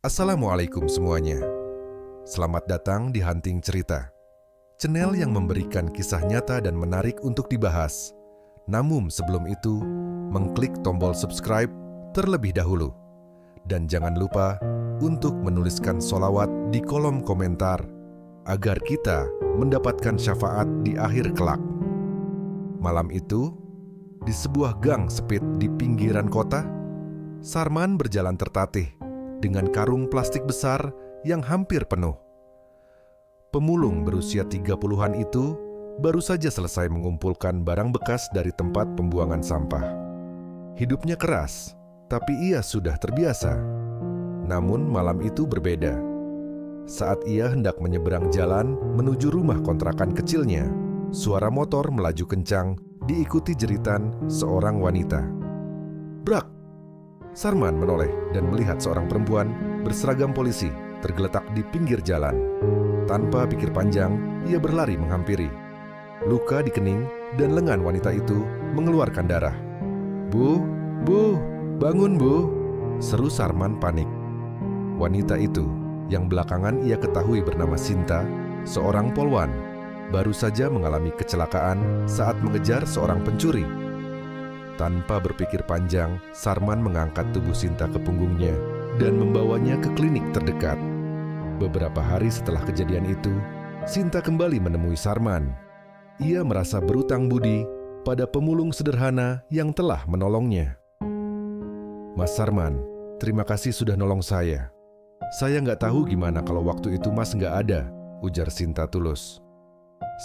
Assalamualaikum semuanya. Selamat datang di Hunting Cerita, channel yang memberikan kisah nyata dan menarik untuk dibahas. Namun sebelum itu, mengklik tombol subscribe terlebih dahulu. Dan jangan lupa untuk menuliskan sholawat di kolom komentar agar kita mendapatkan syafaat di akhir kelak. Malam itu, di sebuah gang sempit di pinggiran kota, Sarman berjalan tertatih dengan karung plastik besar yang hampir penuh. Pemulung berusia 30-an itu baru saja selesai mengumpulkan barang bekas dari tempat pembuangan sampah. Hidupnya keras, tapi ia sudah terbiasa. Namun malam itu berbeda. Saat ia hendak menyeberang jalan menuju rumah kontrakan kecilnya, suara motor melaju kencang diikuti jeritan seorang wanita. Brak! Sarman menoleh dan melihat seorang perempuan berseragam polisi tergeletak di pinggir jalan. Tanpa pikir panjang, ia berlari menghampiri. Luka di kening dan lengan wanita itu mengeluarkan darah. Bu, bangun bu!" seru Sarman panik. Wanita itu, yang belakangan ia ketahui bernama Sinta, seorang polwan, baru saja mengalami kecelakaan saat mengejar seorang pencuri. Tanpa berpikir panjang, Sarman mengangkat tubuh Sinta ke punggungnya dan membawanya ke klinik terdekat. Beberapa hari setelah kejadian itu, Sinta kembali menemui Sarman. Ia merasa berutang budi pada pemulung sederhana yang telah menolongnya. "Mas Sarman, terima kasih sudah nolong saya. Saya nggak tahu gimana kalau waktu itu mas nggak ada," ujar Sinta tulus.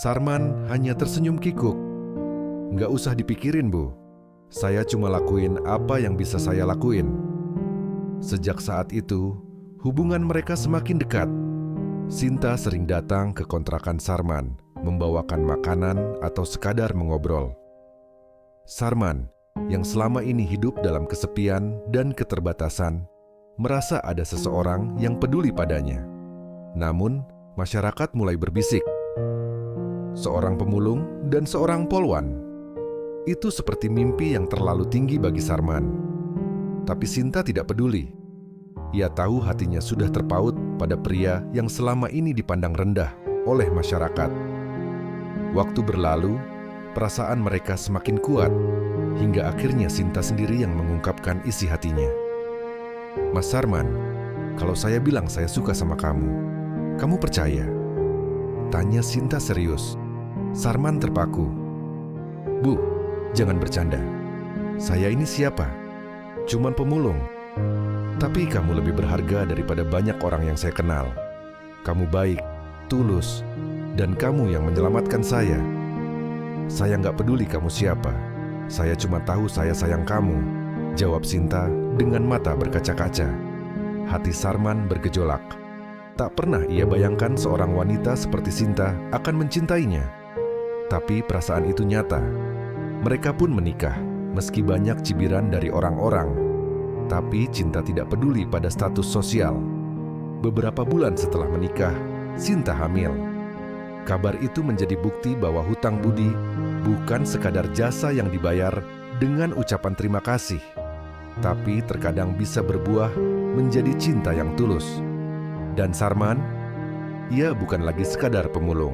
Sarman hanya tersenyum kikuk. "Nggak usah dipikirin bu. Saya cuma lakuin apa yang bisa saya lakuin." Sejak saat itu, hubungan mereka semakin dekat. Sinta sering datang ke kontrakan Sarman, membawakan makanan atau sekadar mengobrol. Sarman, yang selama ini hidup dalam kesepian dan keterbatasan, merasa ada seseorang yang peduli padanya. Namun, masyarakat mulai berbisik. Seorang pemulung dan seorang polwan. Itu seperti mimpi yang terlalu tinggi bagi Sarman. Tapi Sinta tidak peduli. Ia tahu hatinya sudah terpaut pada pria yang selama ini dipandang rendah oleh masyarakat. Waktu berlalu, perasaan mereka semakin kuat, hingga akhirnya Sinta sendiri yang mengungkapkan isi hatinya. "Mas Sarman, kalau saya bilang saya suka sama kamu percaya?" tanya Sinta serius. Sarman terpaku. "Bu, jangan bercanda. Saya ini siapa? Cuman pemulung. Tapi kamu lebih berharga daripada banyak orang yang saya kenal. Kamu baik, tulus, dan kamu yang menyelamatkan saya. Saya nggak peduli kamu siapa. Saya cuma tahu saya sayang kamu," jawab Sinta dengan mata berkaca-kaca. Hati Sarman bergejolak. Tak pernah ia bayangkan seorang wanita seperti Sinta akan mencintainya. Tapi perasaan itu nyata. Mereka pun menikah, meski banyak cibiran dari orang-orang. Tapi cinta tidak peduli pada status sosial. Beberapa bulan setelah menikah, Sinta hamil. Kabar itu menjadi bukti bahwa hutang budi bukan sekadar jasa yang dibayar dengan ucapan terima kasih, tapi terkadang bisa berbuah menjadi cinta yang tulus. Dan Sarman, ia bukan lagi sekadar pemulung.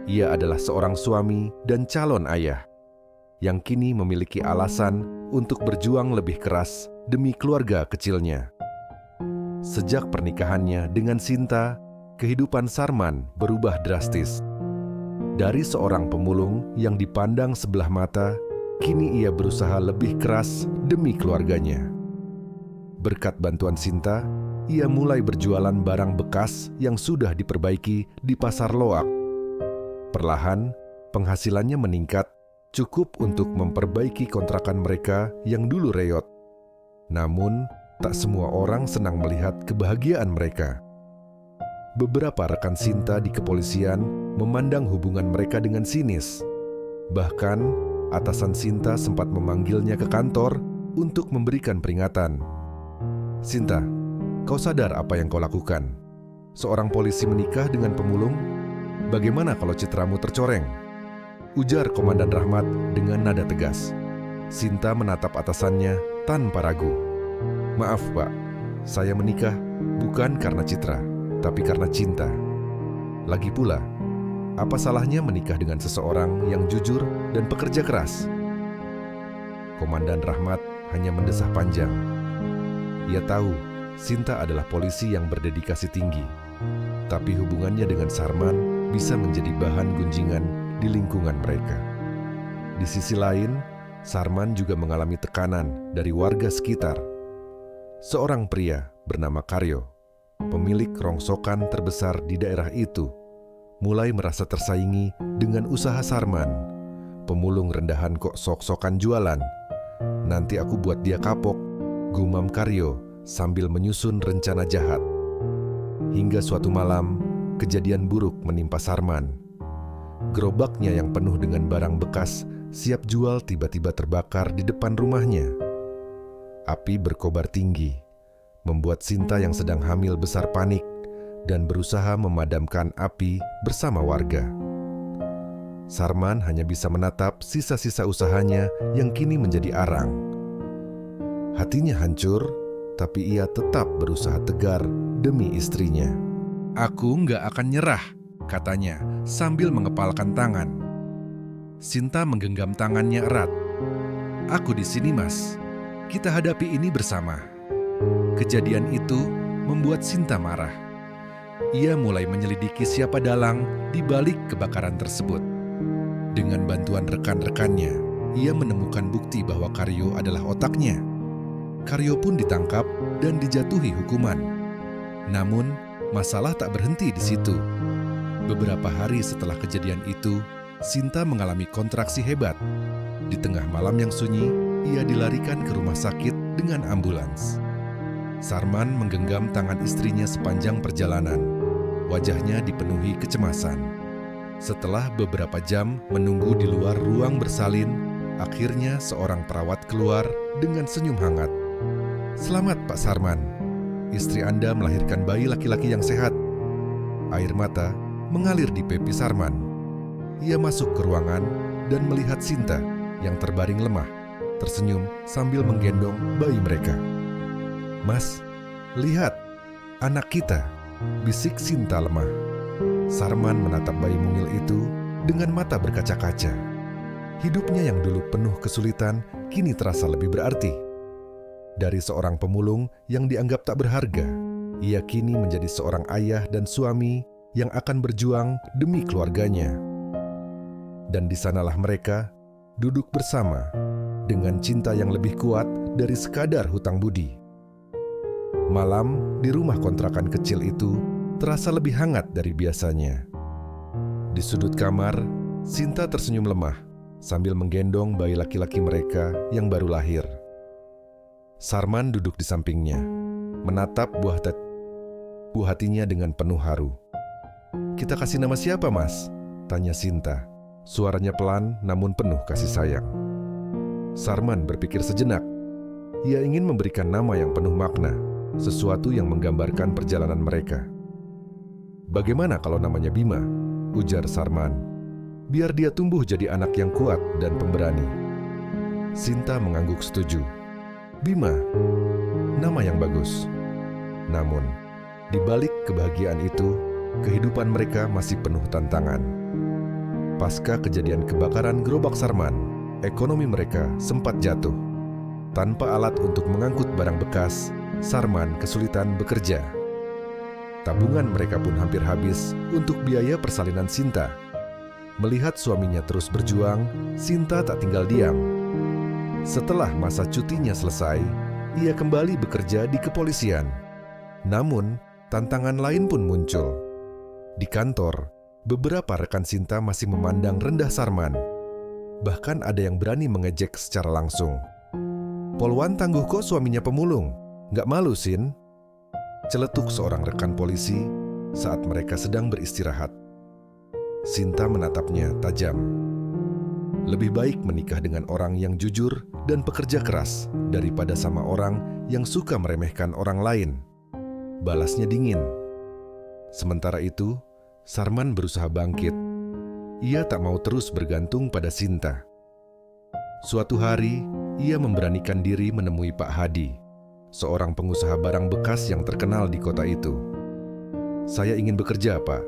Ia adalah seorang suami dan calon ayah yang kini memiliki alasan untuk berjuang lebih keras demi keluarga kecilnya. Sejak pernikahannya dengan Sinta, kehidupan Sarman berubah drastis. Dari seorang pemulung yang dipandang sebelah mata, kini ia berusaha lebih keras demi keluarganya. Berkat bantuan Sinta, ia mulai berjualan barang bekas yang sudah diperbaiki di pasar loak. Perlahan, penghasilannya meningkat, cukup untuk memperbaiki kontrakan mereka yang dulu reot. Namun, tak semua orang senang melihat kebahagiaan mereka. Beberapa rekan Sinta di kepolisian memandang hubungan mereka dengan sinis. Bahkan, atasan Sinta sempat memanggilnya ke kantor untuk memberikan peringatan. "Sinta, kau sadar apa yang kau lakukan? Seorang polisi menikah dengan pemulung? Bagaimana kalau citramu tercoreng?" ujar Komandan Rahmat dengan nada tegas. Sinta menatap atasannya tanpa ragu. "Maaf, Pak. Saya menikah Bukan karena citra, tapi karena cinta. Lagi pula, apa salahnya menikah dengan seseorang yang jujur dan pekerja keras? Komandan Rahmat hanya mendesah panjang. Ia tahu Sinta adalah polisi yang berdedikasi tinggi, tapi hubungannya dengan Sarman bisa menjadi bahan gunjingan di lingkungan mereka. Di sisi lain, Sarman juga mengalami tekanan dari warga sekitar. Seorang pria bernama Karyo, pemilik rongsokan terbesar di daerah itu, mulai merasa tersaingi dengan usaha Sarman. Pemulung rendahan kok sok-sokan jualan. Nanti aku buat dia kapok, gumam Karyo sambil menyusun rencana jahat. Hingga suatu malam, kejadian buruk menimpa Sarman. Gerobaknya yang penuh dengan barang bekas siap jual tiba-tiba terbakar di depan rumahnya. Api berkobar tinggi, membuat Sinta yang sedang hamil besar panik dan berusaha memadamkan api bersama warga. Sarman hanya bisa menatap sisa-sisa usahanya yang kini menjadi arang. Hatinya hancur, tapi ia tetap berusaha tegar demi istrinya. "Aku nggak akan nyerah," katanya sambil mengepalkan tangan. Sinta menggenggam tangannya erat. "Aku di sini, Mas. Kita hadapi ini bersama." Kejadian itu membuat Sinta marah. Ia mulai menyelidiki siapa dalang di balik kebakaran tersebut. Dengan bantuan rekan-rekannya, ia menemukan bukti bahwa Karyo adalah otaknya. Karyo pun ditangkap dan dijatuhi hukuman. Namun, masalah tak berhenti di situ. Beberapa hari setelah kejadian itu, Sinta mengalami kontraksi hebat. Di tengah malam yang sunyi, ia dilarikan ke rumah sakit dengan ambulans. Sarman menggenggam tangan istrinya sepanjang perjalanan. Wajahnya dipenuhi kecemasan. Setelah beberapa jam menunggu di luar ruang bersalin, akhirnya seorang perawat keluar dengan senyum hangat. "Selamat, Pak Sarman. Istri Anda melahirkan bayi laki-laki yang sehat." Air mata mengalir di pipi Sarman. Ia masuk ke ruangan dan melihat Sinta yang terbaring lemah, tersenyum sambil menggendong bayi mereka. "Mas, lihat, anak kita," bisik Sinta lemah. Sarman menatap bayi mungil itu dengan mata berkaca-kaca. Hidupnya yang dulu penuh kesulitan kini terasa lebih berarti. Dari seorang pemulung yang dianggap tak berharga, ia kini menjadi seorang ayah dan suami yang akan berjuang demi keluarganya. Dan di sanalah mereka duduk bersama dengan cinta yang lebih kuat dari sekadar hutang budi. Malam di rumah kontrakan kecil itu terasa lebih hangat dari biasanya. Di sudut kamar, Sinta tersenyum lemah sambil menggendong bayi laki-laki mereka yang baru lahir. Sarman duduk di sampingnya, menatap buah hatinya dengan penuh haru. "Kita kasih nama siapa, Mas?" tanya Sinta. Suaranya pelan namun penuh kasih sayang. Sarman berpikir sejenak. Ia ingin memberikan nama yang penuh makna, sesuatu yang menggambarkan perjalanan mereka. "Bagaimana kalau namanya Bima?" ujar Sarman. "Biar dia tumbuh jadi anak yang kuat dan pemberani." Sinta mengangguk setuju. "Bima, nama yang bagus." Namun, di balik kebahagiaan itu, kehidupan mereka masih penuh tantangan. Pasca kejadian kebakaran gerobak Sarman, ekonomi mereka sempat jatuh. Tanpa alat untuk mengangkut barang bekas, Sarman kesulitan bekerja. Tabungan mereka pun hampir habis untuk biaya persalinan Sinta. Melihat suaminya terus berjuang, Sinta tak tinggal diam. Setelah masa cutinya selesai, ia kembali bekerja di kepolisian. Namun, tantangan lain pun muncul. Di kantor, beberapa rekan Sinta masih memandang rendah Sarman. Bahkan ada yang berani mengejek secara langsung. "Poluan tangguh kok suaminya pemulung, nggak malu, Sin?" Celetuk seorang rekan polisi saat mereka sedang beristirahat. Sinta menatapnya tajam. Lebih baik menikah dengan orang yang jujur dan pekerja keras daripada sama orang yang suka meremehkan orang lain. Balasnya dingin. Sementara itu, Sarman berusaha bangkit. Ia tak mau terus bergantung pada Sinta. Suatu hari, ia memberanikan diri menemui Pak Hadi, seorang pengusaha barang bekas yang terkenal di kota itu. "Saya ingin bekerja, Pak.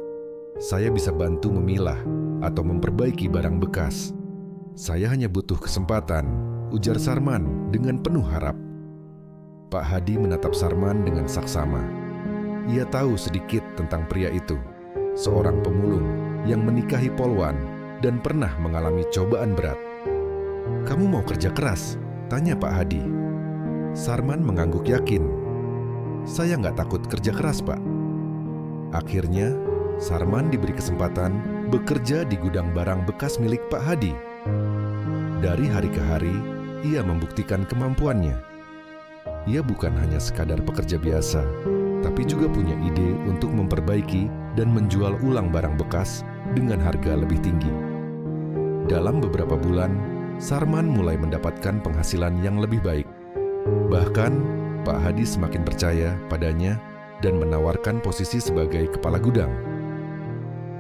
Saya bisa bantu memilah atau memperbaiki barang bekas. Saya hanya butuh kesempatan," ujar Sarman dengan penuh harap. Pak Hadi menatap Sarman dengan saksama. Ia tahu sedikit tentang pria itu, seorang pemulung yang menikahi polwan dan pernah mengalami cobaan berat. "Kamu mau kerja keras?" tanya Pak Hadi. Sarman mengangguk yakin. "Saya nggak takut kerja keras, Pak." Akhirnya, Sarman diberi kesempatan bekerja di gudang barang bekas milik Pak Hadi. Dari hari ke hari, ia membuktikan kemampuannya. Ia bukan hanya sekadar pekerja biasa, tapi juga punya ide untuk memperbaiki dan menjual ulang barang bekas dengan harga lebih tinggi. Dalam beberapa bulan, Sarman mulai mendapatkan penghasilan yang lebih baik. Bahkan, Pak Hadi semakin percaya padanya dan menawarkan posisi sebagai kepala gudang.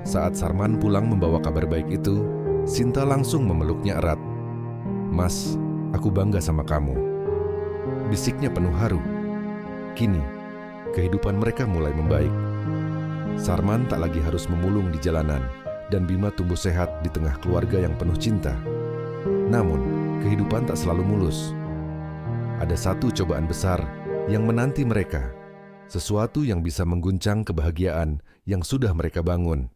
Saat Sarman pulang membawa kabar baik itu, Sinta langsung memeluknya erat. "Mas, aku bangga sama kamu," bisiknya penuh haru. Kini, kehidupan mereka mulai membaik. Sarman tak lagi harus memulung di jalanan, dan Bima tumbuh sehat di tengah keluarga yang penuh cinta. Namun, kehidupan tak selalu mulus. Ada satu cobaan besar yang menanti mereka, sesuatu yang bisa mengguncang kebahagiaan yang sudah mereka bangun.